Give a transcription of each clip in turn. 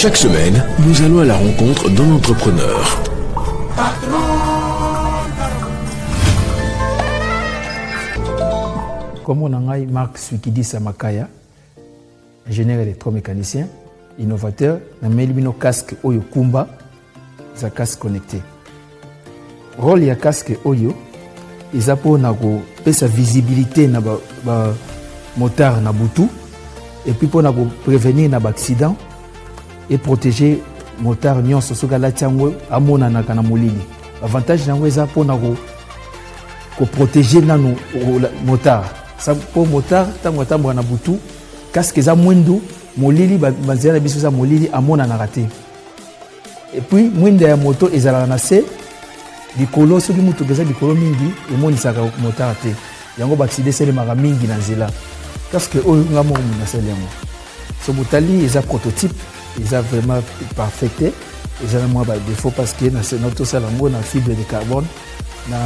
Chaque semaine, nous allons à la rencontre d'un entrepreneur. Comme on a Marc Suikidi Samakaya, ingénieur électromécanicien, innovateur, na melibino casque Oyo Kumba, za casque connecté. Rôle ya casque Oyo, ils apprennent à sa visibilité na ba motard na butu, et puis pour prévenir na accident et protéger motard nyonso soka la tiango amona na kana molili. Avantage nango eza pona ko protéger nanu motard. Ça pour motard tango tambo na butu, casque eza mwindu molili bazela biso za molili amona na raté. Et puis mwinda ya moto ezala na se likolo soki mutu pesa likolo mingi emonisaka motard te. Yango ba accident sele mara mingi na nzela. Casque oyo ngamo na sele yango. So botali eza prototype, eza vraiment parfait. Eza na mwa ba défaut parce que na notre salango na fibre de carbone na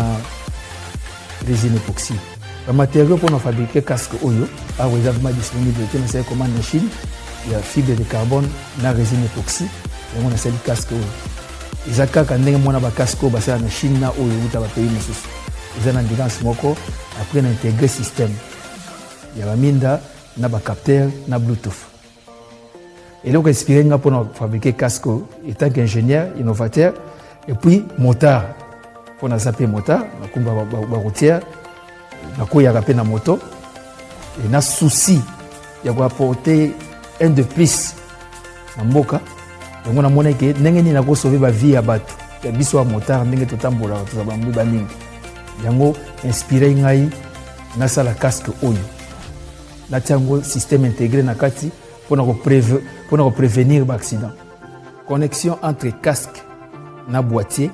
résine époxy. Le matériau pour fabriquer casque oyo a vraiment disponible dans ces commandes en Chine. Il y a fibre de carbone na résine époxy et on a celle casque oyo. Izaka kandenge mona ba casque oyo basala na Chine na oyo uta ba pays mosusu. Ils ont endurance moko après intégrer système. Il y a minda na ba capteur na Bluetooth. Et donc inspiré pour fabriquer casque étant qu'ingénieur innovateur et puis motard pour na zapper motard na kumba ba routière na ko ya rapé na moto et na souci ya ko apporter un de plus na mboka donc on a monnaie que ndenge ni na ko sauver ba vie ya bato ya biso wa motard ndenge totambola to za bambu baningi yango inspiré ngai na sala casque oyo na tiango système intégré na kati pour nous prévenir l'accident. Connexion entre casque na boîtier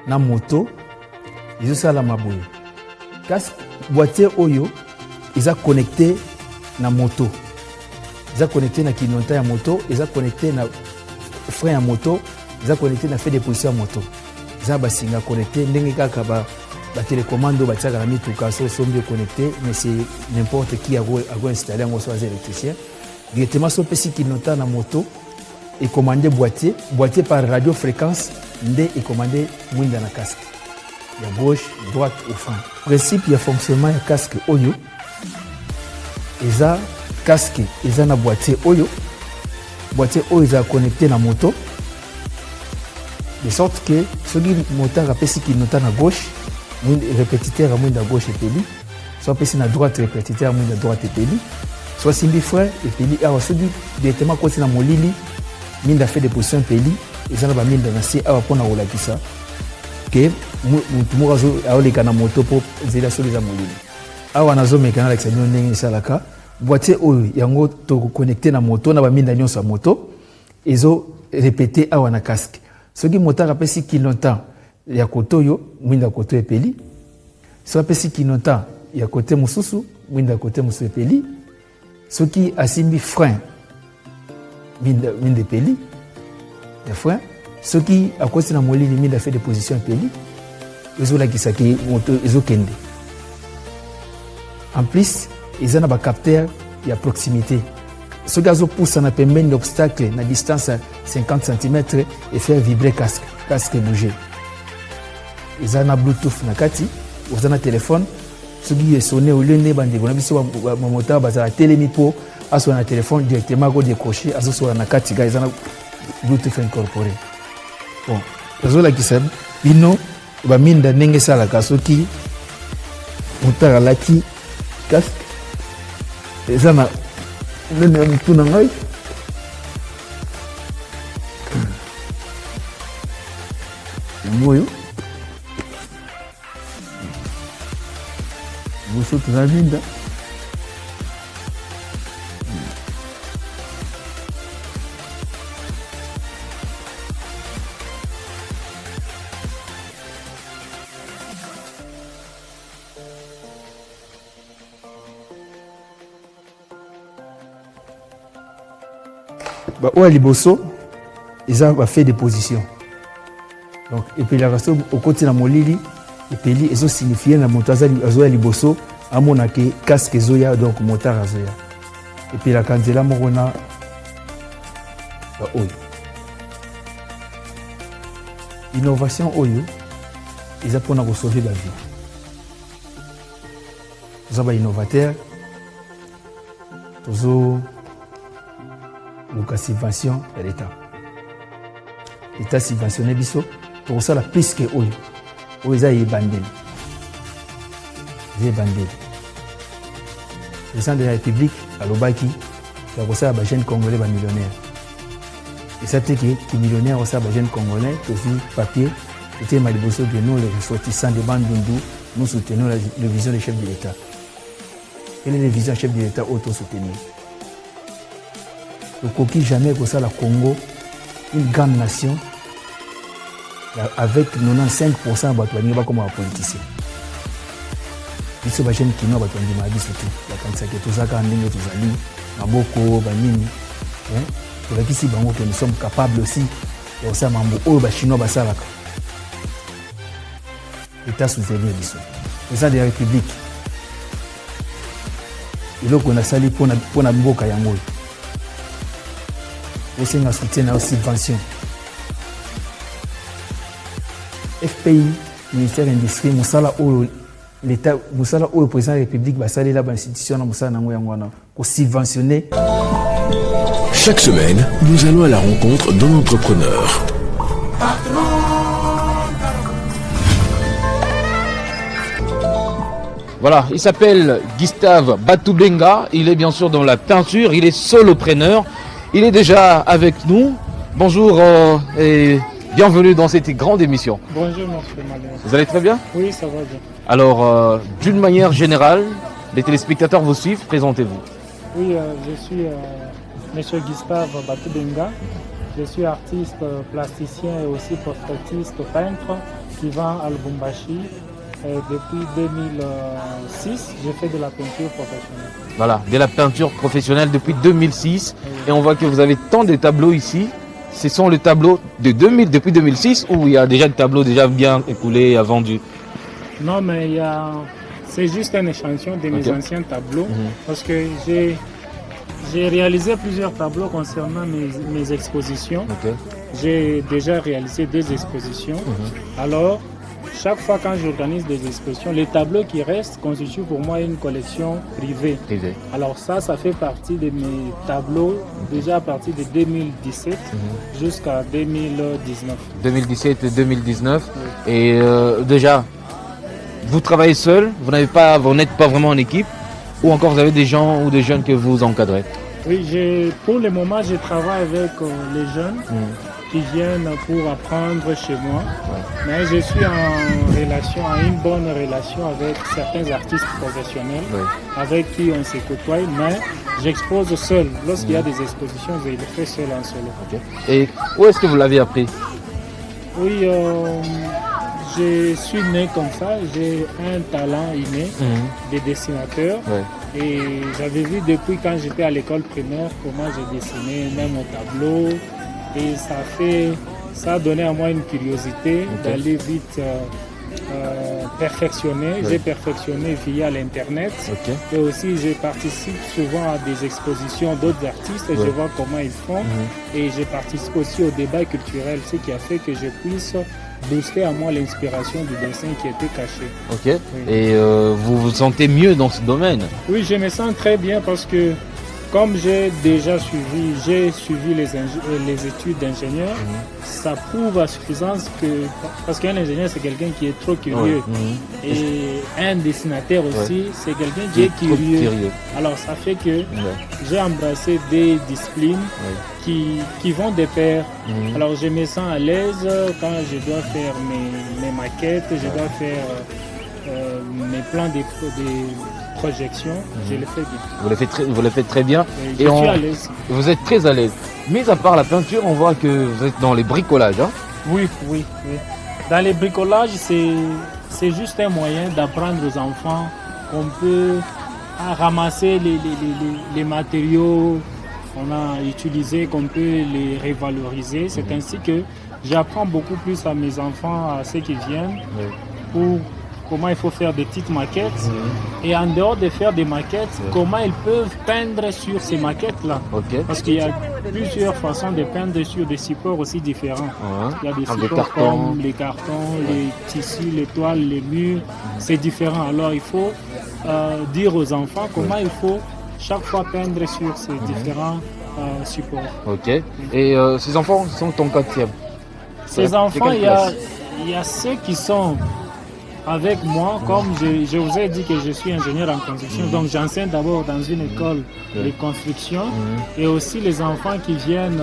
na moto ils ont la maboye. Casque boîtier oyo ils ont connecté na moto. Ils ont connecté na clignotant ya moto, ils ont connecté na frein à moto, ils ont connecté na fait de position à moto. Ils ont basinga connecté ndenge kaka ba télécommande ba tiaka na mituka so sombe connecté mais c'est n'importe qui a installé un soit électricien. Directement sur PC qui note na moto et commander boîtier par radiofréquence et commander mwinda na casque. Il y a gauche, droite ou fin. Principe il y a fonctionnement ya casque oyo. Eza casque, eza na boîtier oyo eza connecté na moto. De sorte que celui moteur a PC qui note na gauche, répétiteur à mwinda gauche et peli, soit PC na droite répétiteur à mwinda droite et peli. Soit simbi frère et peli awa soki directement côté na molili minda fait des positions peli ezana ba minda na si awa pona kolakisa ke mutu moko aoleka na moto po zela soli za molili awa nazo mekana la kisano ndenge salaka boîtier oyo yango to connecter na moto na ba minda nyonso ya moto ezo répéter awa na casque soki moto apesi kilontan ya kotoyo minda koto e peli so apesi kilontan ya kote mususu minda kote mususu e peli. Ce qui a simbi frein, mine peli, des freins. Ce qui a cause de la molline, mine fait des positions peli, ils ont la kisaki, ils ont kende. En plus, ils ont un capteur à proximité. Ce qui a poussé à permettre l'obstacle à distance à 50 cm et faire vibrer casque bouger. Ils ont un Bluetooth na kati, ils ont un téléphone. Ce qui est sonné au lieu de on a vu sur mon moteur basé à télémipo à son téléphone directement go décrocher à sur na katiga ils ont Bluetooth incorporé. Bon, réseau là qui s'appelle bino ba minda ndenge sala kasoki moteur laki casque ça na nene mutuna ngai moyo vous êtes la minda. Bah, liboso, ils ont fait des positions. Donc, et puis la raison au côté de la molili, et puis ils ont signifié la montagne à liboso. Amona ke casque zoya donc motard azoya et puis la candela morona oyo. Innovation oyo eza mpona kosauve la vie. Toza ba innovateur, tozo luka subvention ya l'État. L'État subventionné biso, tokosala plus que oyo. Oyo eza ebandeli. Eza ebandeli. Le président de la République alobaki tokosala ba jeunes congolais ba millionnaires. Et ça te que millionnaire au ba jeunes congolais, aussi papier, c'était Maliboso de nous les ressortissants de Bandundu, nous soutenons la vision des chefs de l'État. Quelle est la vision des chefs de l'État auto-soutenir? Le coquille jamais que ça la Congo, une grande nation avec 95% de comme un politicien. Biso ba jeune kino ba tondi ma biso tu ba kanisa ke tozaka ndenge tozali maboko ba nini tolakisi bango que nous sommes capables aussi de osala mambo oyo ba chinois basalaka État soutenir biso président de la République eloko nasali mpona mboka yango osenga soutien na subvention FPI ministère industrie mosala oyo l'État, Moussala ou le président de la République, va saluer la institution pour subventionner. Chaque semaine, nous allons à la rencontre d'un entrepreneur. Voilà, il s'appelle Gustave Batubenga, il est bien sûr dans la peinture, il est solopreneur, il est déjà avec nous. Bonjour et bienvenue dans cette grande émission. Bonjour, monsieur Malin. Vous allez très bien? Oui, ça va bien. Alors, d'une manière générale, les téléspectateurs vous suivent, présentez-vous. Oui, je suis monsieur Gustave Batubenga. Je suis artiste, plasticien et aussi portraitiste peintre qui vend à Lubumbashi. Depuis 2006, j'ai fait de la peinture professionnelle. Voilà, de la peinture professionnelle depuis 2006. Oui. Et on voit que vous avez tant de tableaux ici. Ce sont les tableaux de depuis 2006 ou il y a déjà des tableaux déjà bien écoulés et vendus? Non, mais c'est juste un échantillon de mes anciens tableaux parce que j'ai réalisé plusieurs tableaux concernant mes expositions. J'ai déjà réalisé 2 expositions. Alors, chaque fois quand j'organise des expositions, les tableaux qui restent constituent pour moi une collection privée. Alors ça fait partie de mes tableaux déjà à partir de 2017 jusqu'à 2019. 2017 et 2019. Oui. Et déjà, vous travaillez seul, vous n'êtes pas vraiment en équipe, ou encore vous avez des gens ou des jeunes que vous encadrez? Oui, pour le moment, je travaille avec les jeunes qui viennent pour apprendre chez moi. Mais je suis en une bonne relation avec certains artistes professionnels avec qui on se côtoie, mais j'expose seul. Lorsqu'il y a des expositions, je le fais seul en solo. Et où est-ce que vous l'avez appris? Oui, je suis né comme ça, j'ai un talent inné de dessinateur et j'avais vu depuis quand j'étais à l'école primaire comment je dessinais même au tableau et ça a donné à moi une curiosité d'aller vite perfectionner. J'ai perfectionné via l'internet et aussi je participe souvent à des expositions d'autres artistes et je vois comment ils font et je participe aussi au débat culturel, ce qui a fait que je puisse booster à moi l'inspiration du dessin qui était caché. Et vous vous sentez mieux dans ce domaine? Oui, je me sens très bien parce que comme j'ai déjà suivi les études d'ingénieur, ça prouve à suffisance parce qu'un ingénieur c'est quelqu'un qui est trop curieux et un dessinateur aussi c'est quelqu'un qui est curieux. Alors ça fait que j'ai embrassé des disciplines qui vont de pair. Alors je me sens à l'aise quand je dois faire mes maquettes, je dois faire mes plans de projection, je le fais bien. Vous le faites très bien. Je suis à l'aise. Vous êtes très à l'aise. Mis à part la peinture, on voit que vous êtes dans les bricolages. Hein? Oui. Dans les bricolages, c'est juste un moyen d'apprendre aux enfants qu'on peut ramasser les matériaux qu'on a utilisés, qu'on peut les revaloriser. C'est ainsi que j'apprends beaucoup plus à mes enfants, à ceux qui viennent, pour comment il faut faire des petites maquettes. Et en dehors de faire des maquettes, comment ils peuvent peindre sur ces maquettes-là. Ok. Parce qu'il y a plusieurs façons de peindre sur des supports aussi différents. Il y a des supports comme les cartons, les tissus, les toiles, les murs. C'est différent. Alors il faut dire aux enfants comment il faut chaque fois peindre sur ces différents supports. Ok. Et ces enfants sont en quatrième? Ces enfants, il y a ceux qui sont avec moi, comme je vous ai dit que je suis ingénieur en construction, donc j'enseigne d'abord dans une école de construction, et aussi les enfants qui viennent.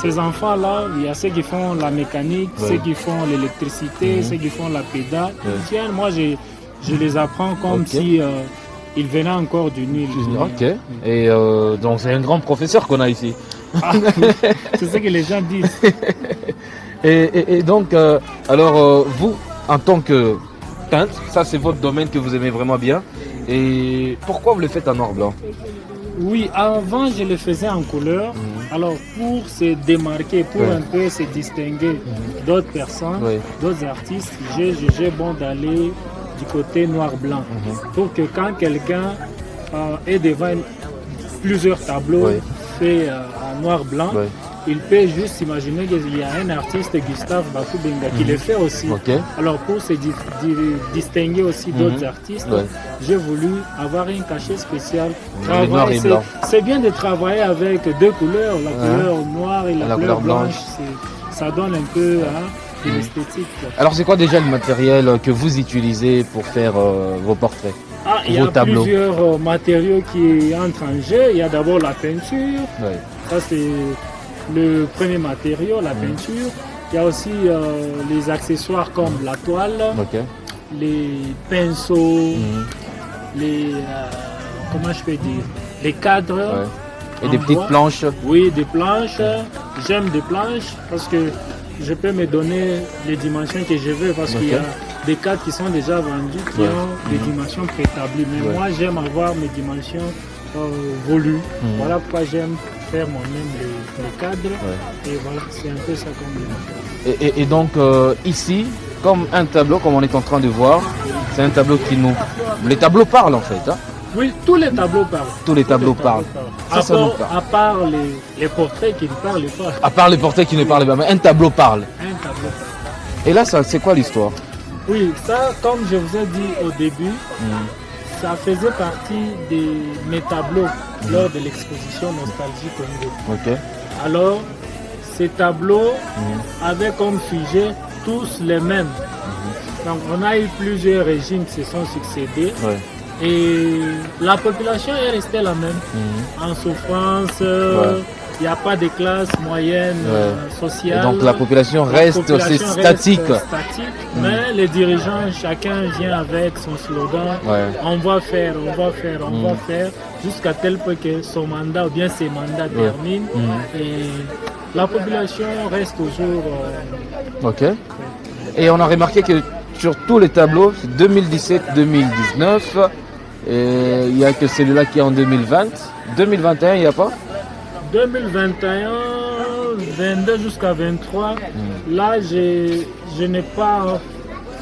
Ces enfants-là, il y a ceux qui font la mécanique, ceux qui font l'électricité, ceux qui font la pédale. Ils viennent, moi je les apprends comme si ils venaient encore du Nil. Ok. Et donc c'est un grand professeur qu'on a ici. Ah, c'est ce que les gens disent. Et donc, alors vous, en tant que peintre, ça c'est votre domaine que vous aimez vraiment bien. Et pourquoi vous le faites en noir blanc? Oui, avant je le faisais en couleur. Alors pour se démarquer, pour un peu se distinguer d'autres personnes, d'autres artistes, j'ai jugé bon d'aller du côté noir-blanc. Pour que quand quelqu'un est devant plusieurs tableaux faits en noir-blanc, il peut juste imaginer qu'il y a un artiste, Gustave Batou-Benga, qui le fait aussi. Alors pour se distinguer aussi d'autres artistes, j'ai voulu avoir un cachet spécial. C'est bien de travailler avec deux couleurs, la couleur noire et la couleur blanche. Ça donne un peu de l'esthétique. Alors c'est quoi déjà le matériel que vous utilisez pour faire vos portraits? Il y a plusieurs matériaux qui entrent en jeu. Il y a d'abord la peinture. Ça c'est le premier matériau, la peinture. Il y a aussi les accessoires comme la toile, les pinceaux, les comment je peux dire, les cadres. Et des petites planches. Oui, des planches. J'aime des planches parce que je peux me donner les dimensions que je veux, parce qu'il y a des cadres qui sont déjà vendus qui ont des dimensions préétablies. Mais moi, j'aime avoir mes dimensions volues. Voilà pourquoi j'aime faire moi-même les cadres. Et voilà, c'est un peu ça qu'on dit. Et donc, ici, comme un tableau, comme on est en train de voir, c'est un tableau qui nous... Les tableaux parlent en fait. Oui, tous les tableaux parlent. Tous les tableaux parlent. À part les portraits qui ne parlent pas. À part les portraits qui ne parlent pas, mais un tableau parle. Un tableau parle. Et là, c'est quoi l'histoire? Oui, ça, comme je vous ai dit au début, ça faisait partie de mes tableaux lors de l'exposition Nostalgie Congo. Alors, ces tableaux avaient comme sujet tous les mêmes. Donc, on a eu plusieurs régimes qui se sont succédés. Et la population est restée la même, en souffrance, il n'y a pas de classe moyenne sociale. Et donc la population reste statique. Mais les dirigeants, chacun vient avec son slogan, on va faire, on va faire, on va faire, jusqu'à tel point que son mandat ou bien ses mandats terminent. Et la population reste toujours... Et on a remarqué que sur tous les tableaux, 2017-2019, il n'y a que celui-là qui est en 2020. 2021, il n'y a pas? 2021, 22 jusqu'à 23, là, je n'ai pas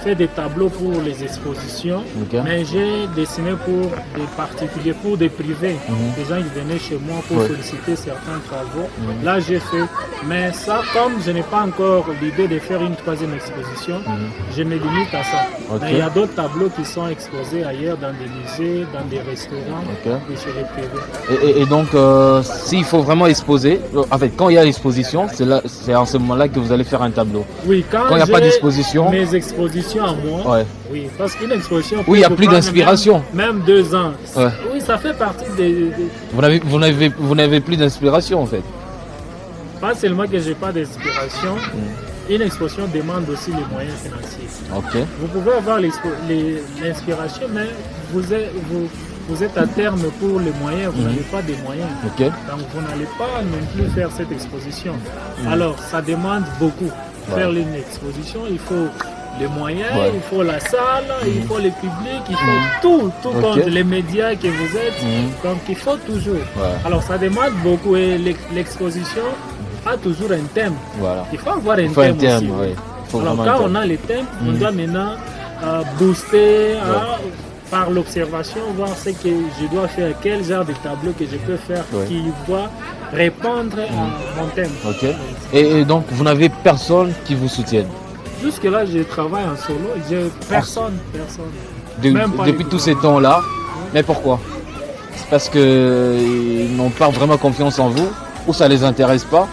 fait des tableaux pour les expositions, mais j'ai dessiné pour des particuliers, pour des privés, des gens qui venaient chez moi pour solliciter certains travaux. Là, j'ai fait, mais ça, comme je n'ai pas encore l'idée de faire une troisième exposition, je me limite à ça. Mais il y a d'autres tableaux qui sont exposés ailleurs, dans des musées, dans des restaurants, et chez les privés. Et donc, s'il faut vraiment exposer, en fait, quand il y a l'exposition, c'est en ce moment-là que vous allez faire un tableau. Oui, quand il n'y a pas d'exposition. Mes expositions à moi, oui, parce qu'une exposition... Oui, il n'y a plus d'inspiration. Même 2 ans. Oui, ça fait partie des... Vous n'avez plus d'inspiration en fait. Pas seulement que je n'ai pas d'inspiration, une exposition demande aussi les moyens financiers. Vous pouvez avoir l'inspiration, mais vous êtes à terme pour les moyens, vous n'avez pas des moyens. Donc vous n'allez pas non plus faire cette exposition. Alors ça demande beaucoup. Faire une exposition, il faut les moyens, il faut la salle, il faut le public, il faut tout compte, les médias que vous êtes. Donc il faut toujours. Alors ça demande beaucoup et l'exposition a toujours un thème. Il faut avoir un thème aussi. Il Faut Alors vraiment quand être- on a les thèmes, on doit maintenant booster par l'observation, voir ce que je dois faire, quel genre de tableau que je peux faire Ouais. qui doit répondre à mon thème. Ok. Et donc, vous n'avez personne qui vous soutienne Jusque-là, je travaille en solo, j'ai personne. Même pas depuis les tous ces temps-là. Mais pourquoi? C'est parce qu'ils n'ont pas vraiment confiance en vous, ou ça les intéresse pas,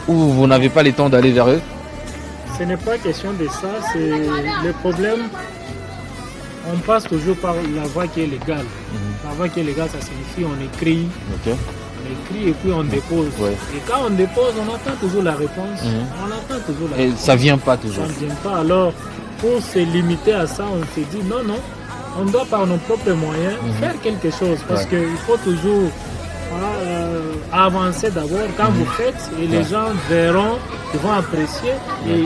ou vous n'avez pas le temps d'aller vers eux. Ce n'est pas question de ça, c'est le problème. On passe toujours par la voie qui est légale. La voie qui est légale, ça signifie on écrit, Ok. et puis on dépose. Ouais. Et quand on dépose, on attend toujours la réponse. On attend toujours la Et réponse. ça vient pas Ça toujours. ne vient pas. Alors, pour se limiter à ça, on se dit non, on doit par nos propres moyens faire quelque chose. Parce Ouais. qu'il faut toujours avancer d'abord quand vous faites et les gens verront, ils vont apprécier. Et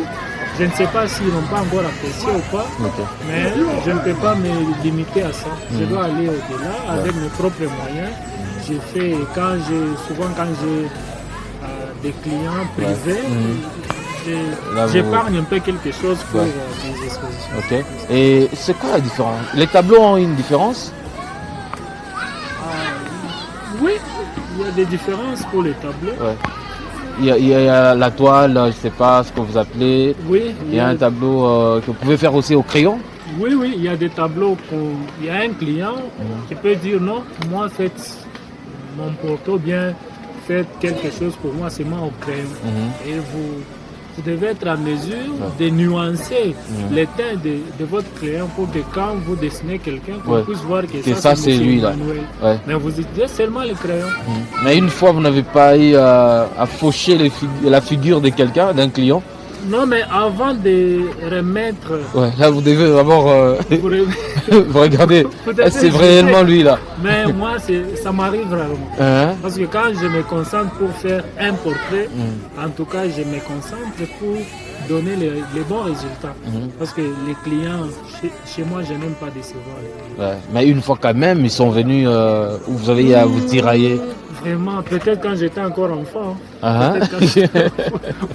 je ne sais pas s'ils n'ont pas encore apprécié ou pas, Ok. mais je ne peux pas me limiter à ça. Je dois aller au-delà avec mes propres moyens. J'ai fait, souvent quand j'ai des clients privés, Là, vous- j'épargne un peu quelque chose pour Ouais. des expositions. Ok. Et c'est quoi la différence? Les tableaux ont une différence? Oui, il y a des différences pour les tableaux. Ouais. Il y a la toile, je sais pas ce que vous appelez. Oui, Il y a un tableau que vous pouvez faire aussi au crayon. oui, il y a des tableaux il y a un client qui peut dire non, moi faites mon porto bien, faites quelque chose pour moi seulement au crayon. Et vous devez être en mesure de nuancer les teints de votre client pour que quand vous dessinez quelqu'un, qu'on Ouais. puisse voir que Que ça, c'est monsieur lui, là. Emmanuel. Ouais. Mais vous utilisez seulement le crayon. Mais une fois, vous n'avez pas eu à faucher la figure de quelqu'un, d'un client. Non, mais avant de remettre... Ouais, là, vous devez d'abord vous re- vous regardez. Peut-être C'est que réellement lui là. Mais moi, ça m'arrive rarement. Hein? Parce que quand je me concentre pour faire un portrait, en tout cas, je me concentre pour donner les bons résultats. Parce que les clients, chez moi, je n'aime pas décevoir les clients. Ouais. Mais une fois quand même, ils sont venus où vous avez eu à vous tirailler. Vraiment, peut-être quand j'étais encore enfant. Hein? Peut-être quand j'étais-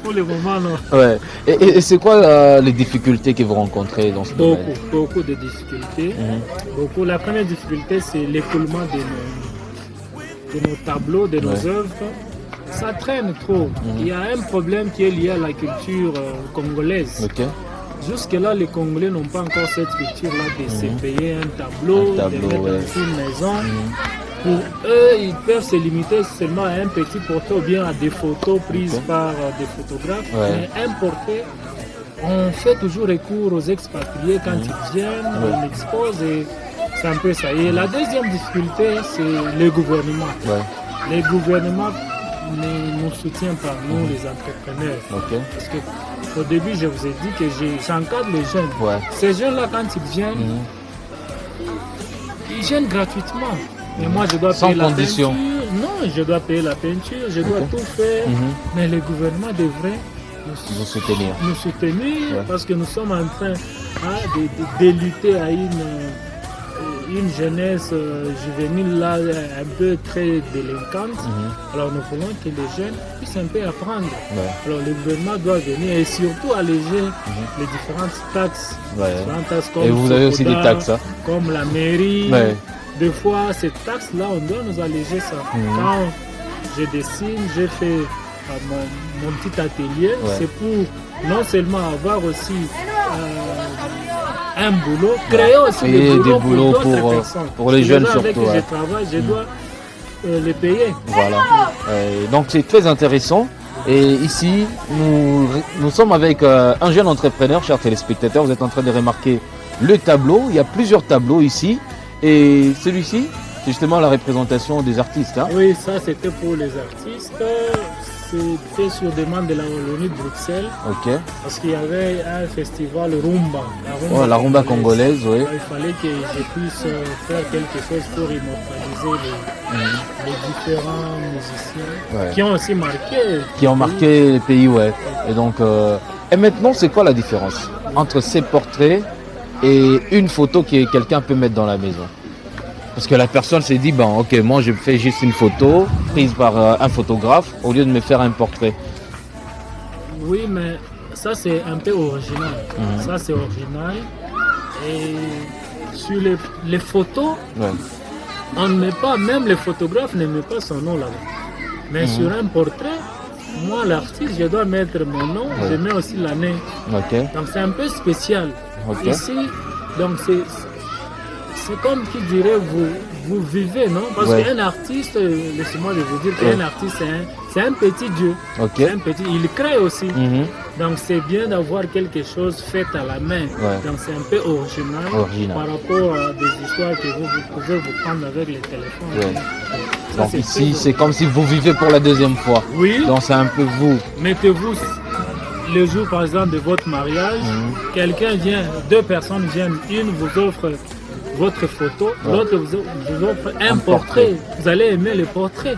pour le moment, non. Ouais. Et c'est quoi les difficultés que vous rencontrez dans ce domaine? Beaucoup de difficultés. Beaucoup. La première difficulté, c'est l'écoulement de nos tableaux, de nos œuvres. Ça traîne trop. Il y a un problème qui est lié à la culture congolaise. Ok. Jusque-là, les Congolais n'ont pas encore cette culture-là de se payer un tableau, de mettre ouais. dans une maison. Pour eux, ils peuvent se limiter seulement à un petit portrait ou bien à des photos prises par des photographes. Ouais. Mais un portrait, on fait toujours recours aux expatriés quand ils viennent, on expose et c'est un peu ça. Et la deuxième difficulté, c'est le gouvernement. Ouais. Le gouvernement ne nous soutient pas, nous les entrepreneurs. Ok. Parce que au début, je vous ai dit que j'encadre les jeunes. Ouais. Ces jeunes-là, quand ils viennent, ils viennent gratuitement. Et moi, je dois Sans payer condition. la peinture. Non, je dois payer la peinture, je dois tout faire. Mais le gouvernement devrait Vous soutenir. nous soutenir parce que nous sommes en train de lutter à une jeunesse juvénile là, un peu très délinquante. Alors nous voulons que les jeunes puissent un peu apprendre. Ouais. Alors le gouvernement doit venir et surtout alléger les différentes taxes. Ouais. Différentes taxes comme Et vous avez aussi des Sokoda, taxes, hein? comme la mairie. Ouais. Des fois, ces taxes-là, on doit nous alléger ça. Quand je dessine, j'ai fait mon petit atelier, c'est pour non seulement avoir aussi un boulot, créer aussi Et des des boulots boulots pour d'autres pour, personnes. pour les Les jeunes gens avec surtout, qui ouais. je travaille, je dois les payer. Voilà. Donc c'est très intéressant. Et ici, nous sommes avec un jeune entrepreneur, chers téléspectateurs. Vous êtes en train de remarquer le tableau. Il y a plusieurs tableaux ici. Et celui-ci, c'est justement la représentation des artistes. Hein. Oui, ça c'était pour les artistes. C'était sur demande de la Wallonie de Bruxelles. Ok. Parce qu'il y avait un festival Rumba. La rumba congolaise, oui. Il fallait que je puisse faire quelque chose pour immortaliser les différents musiciens qui ont aussi marqué. Qui ont marqué les pays, ouais. Et donc, et maintenant, c'est quoi la différence entre ces portraits et une photo que quelqu'un peut mettre dans la maison? Parce que la personne s'est dit, bon, ok, moi je fais juste une photo prise par un photographe au lieu de me faire un portrait. Oui, mais ça c'est un peu original. Ça c'est original. Et sur les photos, on ne met pas, même les photographes ne mettent pas son nom là-bas. Mais sur un portrait, moi l'artiste, je dois mettre mon nom, je mets aussi l'année. Donc c'est un peu spécial. Ici, donc c'est comme qui dirait vous vivez, non? Parce qu'un artiste, laissez-moi vous dire qu'un artiste c'est un petit dieu. C'est un petit, il crée aussi. Donc c'est bien d'avoir quelque chose fait à la main. Donc c'est un peu original par rapport à des histoires que vous pouvez vous prendre avec les téléphones. Ça, donc ici c'est comme si vous vivez pour la deuxième fois. Oui. Donc c'est un peu vous. Mettez-vous le jour par exemple de votre mariage, quelqu'un vient, 2 personnes viennent, une vous offre votre photo, l'autre vous offre un portrait. Vous allez aimer le portrait.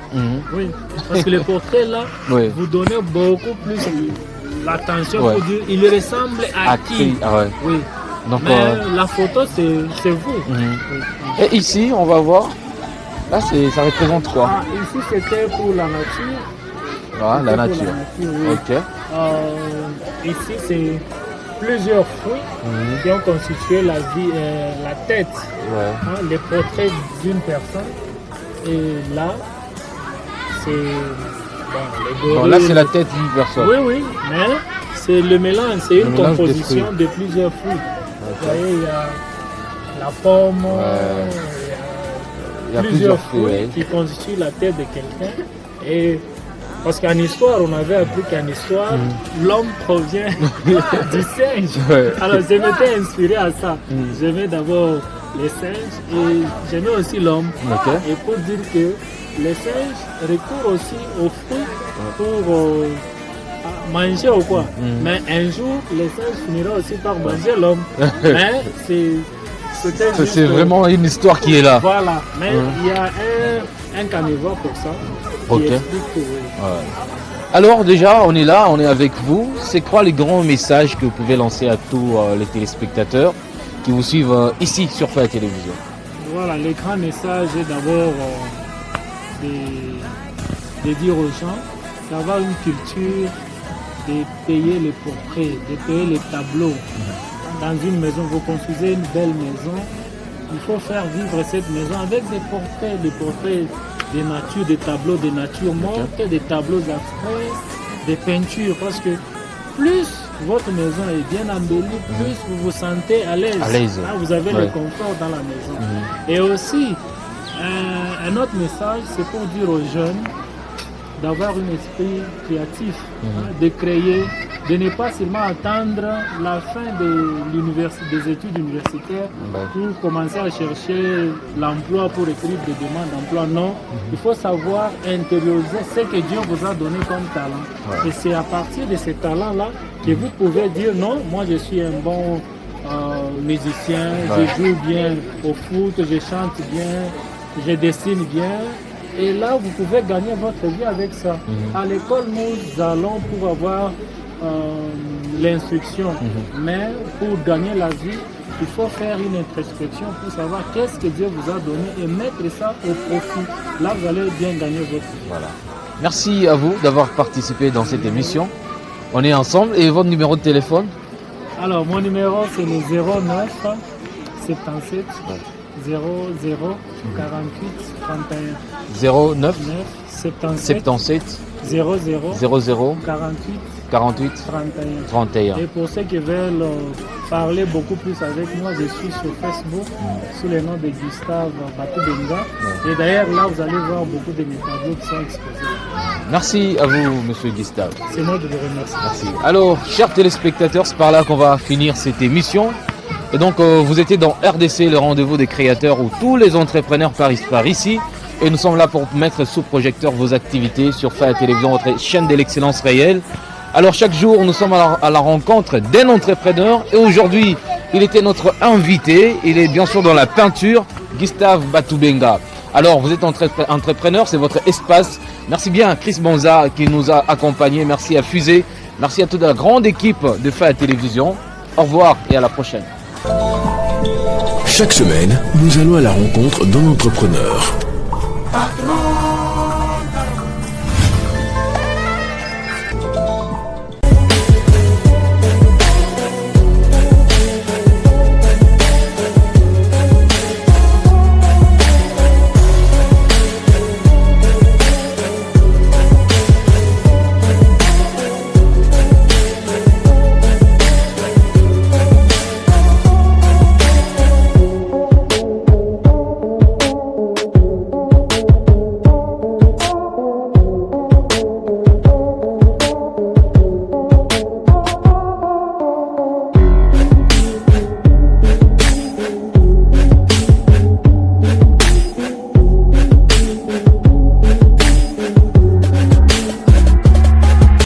Oui. Parce que le portrait là, vous donnez beaucoup plus l'attention pour dire il ressemble à qui. Oui. Donc, mais la photo c'est vous. Et ici on va voir. Là ça représente quoi? Ici c'était pour la nature. La nature. Oui. Ici c'est plusieurs fruits qui ont constitué la tête, les portraits d'une personne. Et là, c'est les gorilles. Là, c'est la tête d'une personne. Oui, mais c'est le mélange, c'est une composition de plusieurs fruits. Vous voyez, il y a la pomme, il y a plusieurs fruits qui constituent la tête de quelqu'un. Et parce qu'en histoire, on avait appris qu'en histoire, l'homme provient du singe. Alors, je m'étais inspiré à ça. J'aimais d'abord les singes et j'aimais aussi l'homme. Et pour dire que les singes recourent aussi aux fruits pour manger ou quoi. Mais un jour, les singes finiront aussi par manger l'homme. Mais c'est vraiment une histoire qui est là. Voilà. Mais il y a un carnivore pour ça. Alors déjà, on est là, on est avec vous. C'est quoi les grands messages que vous pouvez lancer à tous les téléspectateurs qui vous suivent ici sur Faya Télévision? Voilà, les grands messages est d'abord de dire aux gens d'avoir une culture, de payer les portraits, de payer les tableaux. Dans une maison, vous construisez une belle maison, il faut faire vivre cette maison avec des portraits des natures, des tableaux de nature morte, des tableaux abstraits, des peintures, parce que plus votre maison est bien embellie, plus vous vous sentez à l'aise. Vous avez le confort dans la maison. Et aussi, un autre message, c'est pour dire aux jeunes d'avoir un esprit créatif, de créer, de ne pas seulement attendre la fin des études universitaires pour commencer à chercher l'emploi, pour écrire des demandes d'emploi. Non, il faut savoir intérioriser ce que Dieu vous a donné comme talent. Et c'est à partir de ces talents-là que vous pouvez dire non, moi je suis un bon musicien, je joue bien au foot, je chante bien, je dessine bien. Et là, vous pouvez gagner votre vie avec ça. À l'école, nous allons pour avoir l'instruction. Mais pour gagner la vie, il faut faire une introspection pour savoir qu'est-ce que Dieu vous a donné et mettre ça au profit. Là, vous allez bien gagner votre vie. Voilà. Merci à vous d'avoir participé dans cette émission. On est ensemble. Et votre numéro de téléphone? Alors, mon numéro, c'est le 09 77 00 48 31. 09 77 00 48 31. Et pour ceux qui veulent parler beaucoup plus avec moi, je suis sur Facebook sous le nom de Gustave Batubenga. Et d'ailleurs, là, vous allez voir beaucoup de mes tableaux qui sont exposés. Merci à vous, monsieur Gustave. C'est moi de vous remercier. Merci. Alors, chers téléspectateurs, c'est par là qu'on va finir cette émission. Et donc, vous étiez dans RDC, le rendez-vous des créateurs où tous les entrepreneurs par ici. Et nous sommes là pour mettre sous projecteur vos activités sur Faya Télévision, votre chaîne de l'excellence réelle. Alors, chaque jour, nous sommes à la rencontre d'un entrepreneur. Et aujourd'hui, il était notre invité. Il est bien sûr dans la peinture, Gustave Batubenga. Alors, vous êtes entrepreneur, c'est votre espace. Merci bien à Chris Bonza qui nous a accompagnés. Merci à Fusée. Merci à toute la grande équipe de Faya Télévision. Au revoir et à la prochaine. Chaque semaine, nous allons à la rencontre d'un entrepreneur.